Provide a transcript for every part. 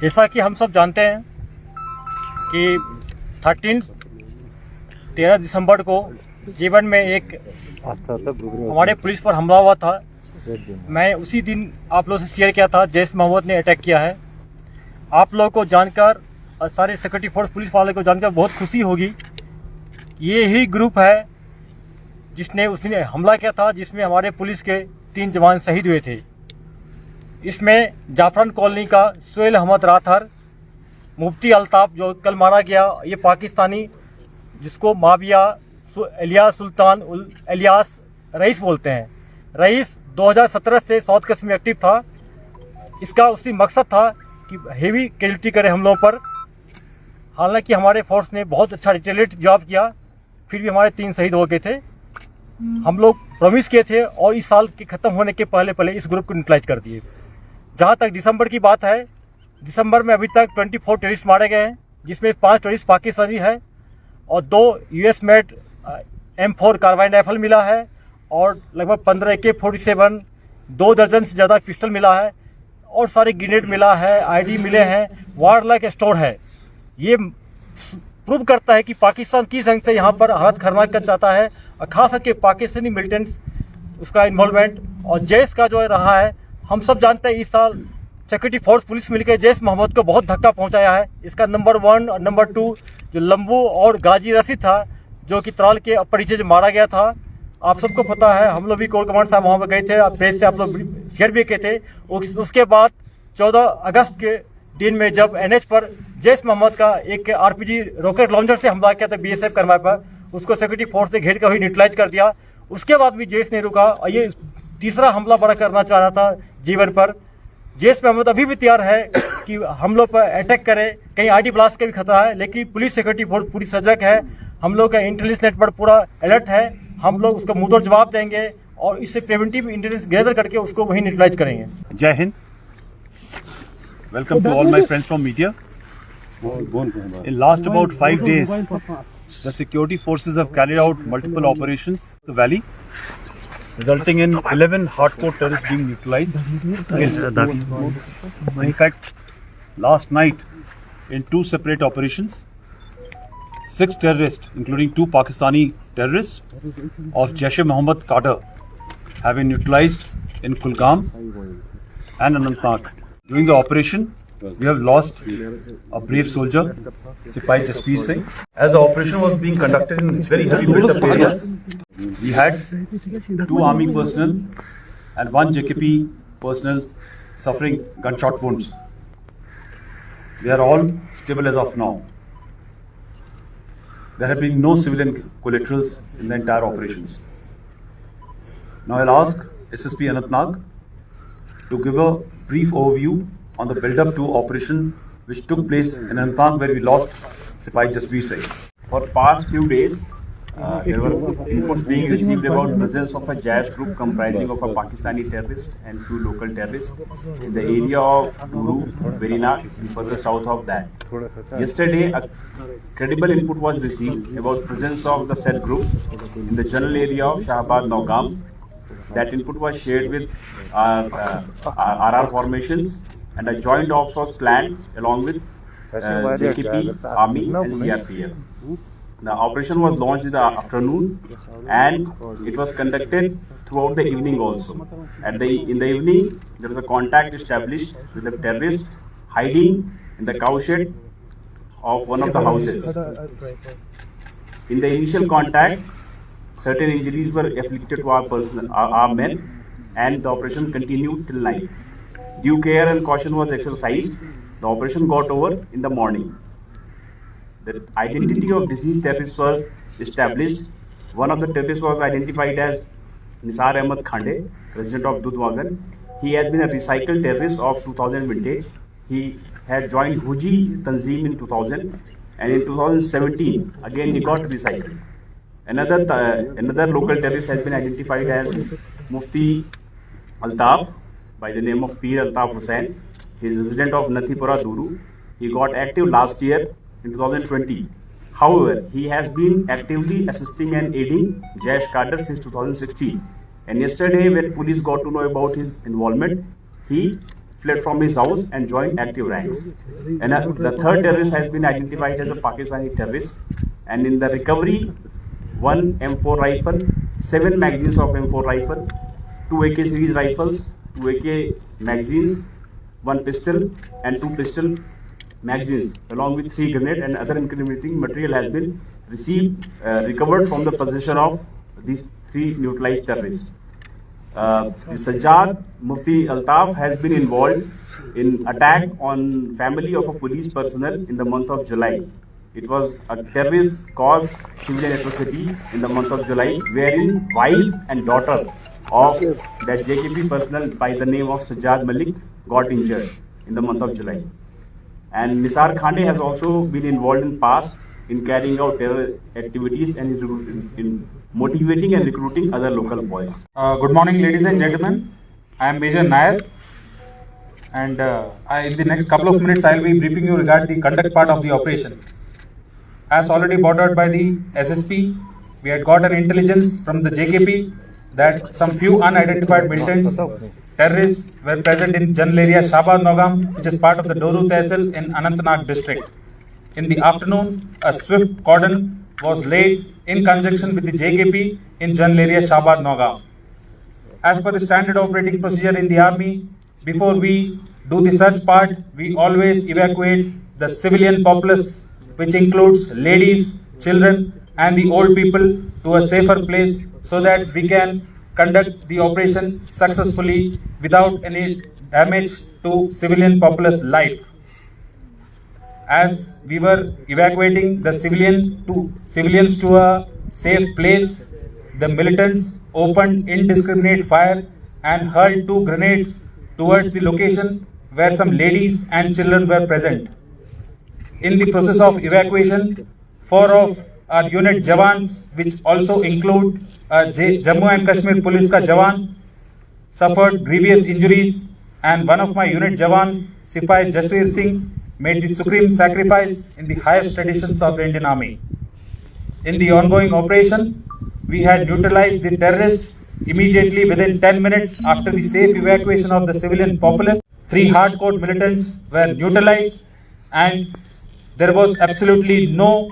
जैसा कि हम सब जानते हैं कि 13 दिसंबर को जीवन में एक हमारे पुलिस पर हमला हुआ था। मैं उसी दिन आप लोगों से शेयर किया था, जैश मोहम्मद ने अटैक किया है। आप लोगों को जानकर और सारे सिक्योरिटी फोर्स पुलिस वाले को जानकर बहुत खुशी होगी। ये ही ग्रुप है जिसने उस दिन हमला किया था, जिसमें हमारे पुलिस के 3 जवान शहीद हुए थे। इसमें जाफरान कॉलोनी का सुहेल अहमद राथर, मुफ्ती अल्ताफ जो कल मारा गया, ये पाकिस्तानी जिसको माविया इलियास सुल्तान इलियास रईस बोलते हैं। रईस 2017 से साउथ कश्मीर में एक्टिव था। इसका उसकी मकसद था कि हेवी कैजुअल्टी करे हम लोगों पर। हालांकि हमारे फोर्स ने बहुत अच्छा रिटेलिएट जवाब किया, फिर भी हमारे 3 शहीद हो गए थे। हम लोग प्रॉमिस किए थे और इस साल के खत्म होने के पहले इस ग्रुप को न्यूट्रलाइज कर दिए। जहां तक दिसंबर की बात है, दिसंबर में अभी तक 24 टेररिस्ट मारे गए हैं, जिसमें 5 टेररिस्ट पाकिस्तानी है और 2 US made M4 carbene rifle मिला है और लगभग 15 AK-47, 2 दर्जन से ज़्यादा पिस्टल मिला है और सारे ग्रेनेड मिला है, ID मिले हैं, वार लाइक स्टोर है। ये प्रूव करता है कि पाकिस्तान किस ढंग से यहाँ पर हालत खतरनाक कर चाहता है और खास करके पाकिस्तानी मिलिटेंट्स उसका इन्वॉल्वमेंट और जैश का जो रहा है। हम सब जानते हैं इस साल सिक्योरिटी फोर्स पुलिस मिलकर जैश मोहम्मद को बहुत धक्का पहुंचाया है। इसका नंबर 1 और नंबर 2 जो लंबू और गाजी रशीद था, जो कि त्राल के अपरिचय मारा गया था। आप सबको पता है, हम लोग भी कोर कमांड साहब वहाँ पर गए थे, प्रेस से आप लोग शेयर भी किए थे। उसके बाद 14 अगस्त के दिन में जब NH पर जैश मोहम्मद का एक RPG रॉकेट लॉन्चर से हमला किया था BSF करमाए पर, उसको सिक्योरिटी फोर्स ने घेर कर ही न्यूट्रलाइज कर दिया। उसके बाद भी जैश नहीं रुका और ये तीसरा हमला बड़ा करना चाह रहा था जीवन पर। जैश मोहम्मद अभी भी तैयार है कि हम लोग पर अटैक करे, कहीं ID ब्लास्ट का भी खतरा है, लेकिन पुलिस सिक्योरिटी फोर्स पूरी सजग है। हम लोग का इंटेलिजेंस नेटवर्क पूरा अलर्ट है। हम लोग उसको मुंहतोड़ जवाब देंगे और इससे प्रिवेंटिव इंटेलिजेंस गैदर करके उसको वहीं न्यूट्रलाइज करेंगे। जय Hind. Welcome to all my friends from media. In last about 5 days, the security forces have carried out multiple operations in the valley, resulting in 11 hardcore terrorists being neutralized. In fact, last night, in 2 separate operations, 6 terrorists, including 2 Pakistani terrorists of Jaish-e-Mohammed cadre, have been neutralized in Kulgam and Anantnag. During the operation, we have lost a brave soldier, Sipahi Jasbir Singh. As the operation was being conducted in very heavy built-up areas, we had 2 army personnel and 1 JKP personnel suffering gunshot wounds. They are all stable as of now. There have been no civilian collaterals in the entire operations. Now I'll ask SSP Anantnag to give a brief overview on the build-up to operation which took place in Anantnag, where we lost Sipahi Jasbir Singh. For past few days, there were inputs being received about presence of a Jaish group comprising of a Pakistani terrorist and 2 local terrorists in the area of Duru, Verinag, and further south of that. Yesterday, a credible input was received about presence of the said group in the general area of Shahabad Naugam. That input was shared with RR formations, and a joint ops was planned along with JKP, Army and CRPF. The operation was launched in the afternoon and it was conducted throughout the evening also. In the evening, there was a contact established with the terrorist hiding in the cowshed of one of the houses. In the initial contact, certain injuries were afflicted to our men, and the operation continued till night. Due care and caution was exercised. The operation got over in the morning. The identity of deceased terrorists was established. One of the terrorists was identified as Nisar Ahmed Khande, resident of Dudhwagan. He has been a recycled terrorist of 2000 vintage. He had joined Huji Tanzeem in 2000, and in 2017 again he got recycled. Another local terrorist has been identified as Mufti Altaf by the name of Peer Altaf Hussain. He is resident of Nathipura, Duru. He got active last year in 2020. However, he has been actively assisting and aiding Jaish cadre since 2016. And yesterday, when police got to know about his involvement, he fled from his house and joined active ranks. And the third terrorist has been identified as a Pakistani terrorist. And in the recovery, one M4 rifle, 7 magazines of M4 rifle, 2 AK series rifles, 2 AK magazines, 1 pistol and 2 pistol magazines, along with 3 grenades and other incriminating material has been recovered from the possession of these 3 neutralized terrorists. The Sajjad Mufti Altaf has been involved in attack on family of a police personnel in the month of July. It was a terrorist caused civilian atrocity in the month of July, wherein wife and daughter of that JKP personnel by the name of Sajjad Malik got injured in the month of July. And Nisar Khande has also been involved in past in carrying out terror activities and in motivating and recruiting other local boys. Good morning, ladies and gentlemen. I am Major Nair, and in the next couple of minutes I will be briefing you regarding the conduct part of the operation. As already brought out by the SSP, we had got an intelligence from the JKP that some few unidentified militants, terrorists, were present in general area Shabad Nogam, which is part of the Doru Tehsil in Anantnag district. In the afternoon, a swift cordon was laid in conjunction with the JKP in general area Shabad Nogam. As per the standard operating procedure in the army, before we do the search part, we always evacuate the civilian populace, which includes ladies, children and the old people, to a safer place so that we can conduct the operation successfully without any damage to civilian populace life. As we were evacuating the civilians to a safe place, the militants opened indiscriminate fire and hurled 2 grenades towards the location where some ladies and children were present. In the process of evacuation, 4 of our unit Jawans, which also include Jammu and Kashmir Police ka Jawan, suffered grievous injuries, and one of my unit Jawan, Sipahi Jaswir Singh, made the supreme sacrifice in the highest traditions of the Indian Army. In the ongoing operation, we had neutralized the terrorists immediately within 10 minutes after the safe evacuation of the civilian populace. 3 hardcore militants were neutralized and there was absolutely no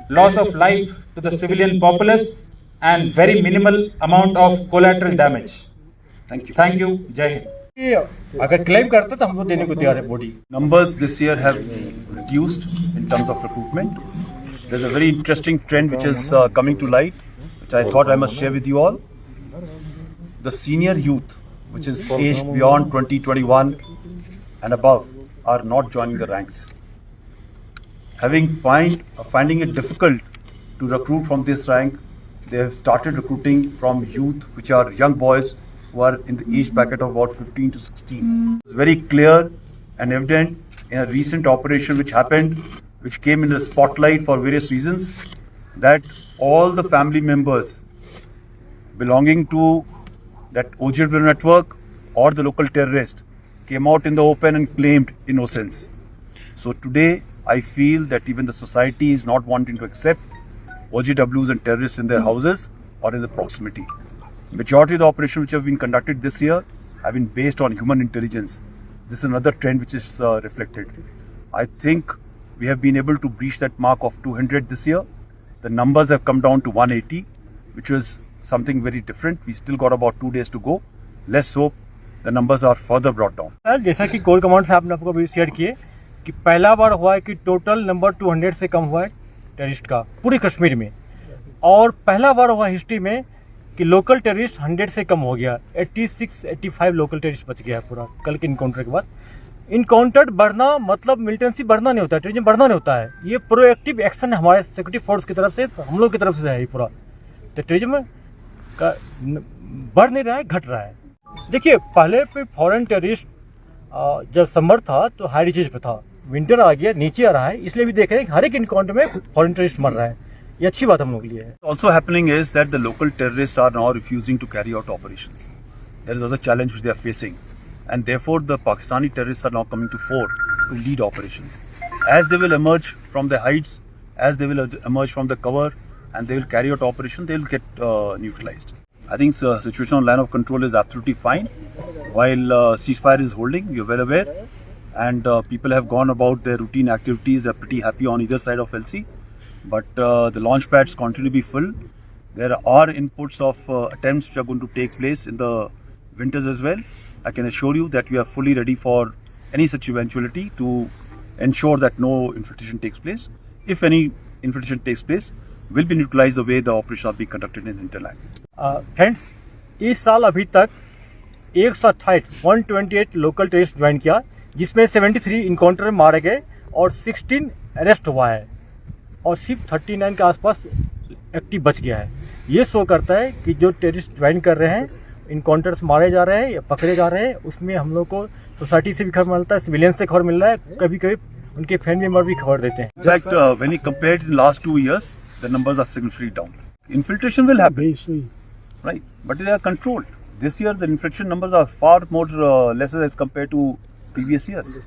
loss of life to the civilian populace and very minimal amount of collateral damage. Thank you. Thank you. Jai Hind. अगर claim करते तो हम लोग देने को तैयार है body. Numbers this year have reduced in terms of recruitment. There's a very interesting trend which is coming to light, which I thought I must share with you all. The senior youth, which is aged beyond 20, 21 and above, are not joining the ranks. Finding it difficult to recruit from this rank, they have started recruiting from youth, which are young boys who are in the age bracket of about 15 to 16. It's very clear and evident in a recent operation which happened, which came in the spotlight for various reasons, that all the family members belonging to that OGW network or the local terrorist came out in the open and claimed innocence. So today, I feel that even the society is not wanting to accept OGWs and terrorists in their houses or in the proximity. Majority of the operations which have been conducted this year have been based on human intelligence. This is another trend which is reflected. I think we have been able to breach that mark of 200 this year. The numbers have come down to 180, which was something very different. We still got about 2 days to go. Let's hope the numbers are further brought down. Sir जैसा कि core command साहब ने आपको भी share किए कि पहला बार हुआ है कि टोटल नंबर 200 से कम हुआ है टेररिस्ट का पूरे कश्मीर में, और पहला बार हुआ हिस्ट्री में कि लोकल टेररिस्ट 100 से कम हो गया. 86-85 लोकल टेररिस्ट बच गया है पूरा कल के इनकाउंटर के बाद. इनकाउंटर बढ़ना मतलब मिलिटेंसी बढ़ना नहीं होता है, टेररिज्म बढ़ना नहीं होता है. ये प्रोएक्टिव एक्शन हमारे सिक्योरिटी फोर्स की तरफ से, हम लोग की तरफ से है ये पूरा. तो टेररिज्म का बढ़ नहीं रहा है, घट रहा है. देखिए पहले पे फॉरेन टेररिस्ट जब समर था तो हाई रिचेज पे था, विंटर आ गया नीचे आ रहा है, इसलिए भी देख रहे हैं हर एक इनकाउंटर में फॉरेन टेररिस्ट मर रहा है. ये अच्छी बात हम लोग के लिए है. Also happening is that the local terrorists are now refusing to carry out operations. There is another challenge which they are facing, and therefore the Pakistani terrorists are now coming to fore to lead operations. As they will emerge from the heights, as they will emerge from the cover, and they will carry out operations, they will get neutralized. I think the situation on line of control is absolutely fine. While ceasefire is holding, you're well aware, and people have gone about their routine activities. They're pretty happy on either side of LC. But the launch pads continue to be full. There are inputs of attempts which are going to take place in the winters as well. I can assure you that we are fully ready for any such eventuality to ensure that no infiltration takes place. If any infiltration takes place, will be neutralized the way the operation are being conducted in hinterland. Friends इस साल अभी तक 128 local terrorist join किया, जिसमें 73 encounter में मारे गए और 16 अरेस्ट हुआ है और सिर्फ 39 के आसपास एक्टिव बच गया है। ये शो करता है कि जो टेररिस्ट ज्वाइन कर रहे हैं, इनकाउंटर्स मारे जा रहे हैं या पकड़े जा रहे हैं, उसमें हम लोग को सोसाइटी से भी खबर मिलता है, सिविलियन से खबर मिल रहा है, कभी कभी उनके फैमिली मेंबर भी खबर देते हैं। In fact, when you compare it in the last 2 years, the numbers are significantly down. Infiltration will happen, right? But they are controlled. This year, the infiltration numbers are far more lesser as compared to previous years.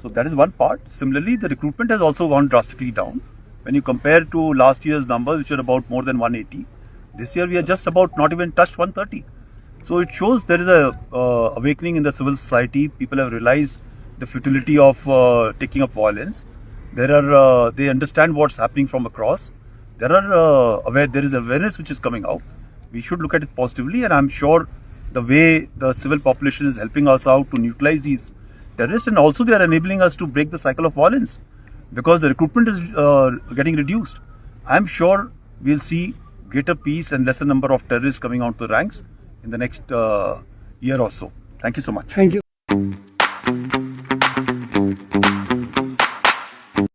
So that is one part. Similarly, the recruitment has also gone drastically down. When you compare to last year's numbers, which are about more than 180, this year we are just about not even touched 130. So it shows there is a awakening in the civil society. People have realized the futility of taking up violence. They understand what's happening from across. There is awareness which is coming out. We should look at it positively, and I'm sure the way the civil population is helping us out to neutralize these terrorists, and also they are enabling us to break the cycle of violence because the recruitment is getting reduced. I'm sure we'll see greater peace and lesser number of terrorists coming out to the ranks in the next year or so. Thank you so much. Thank you.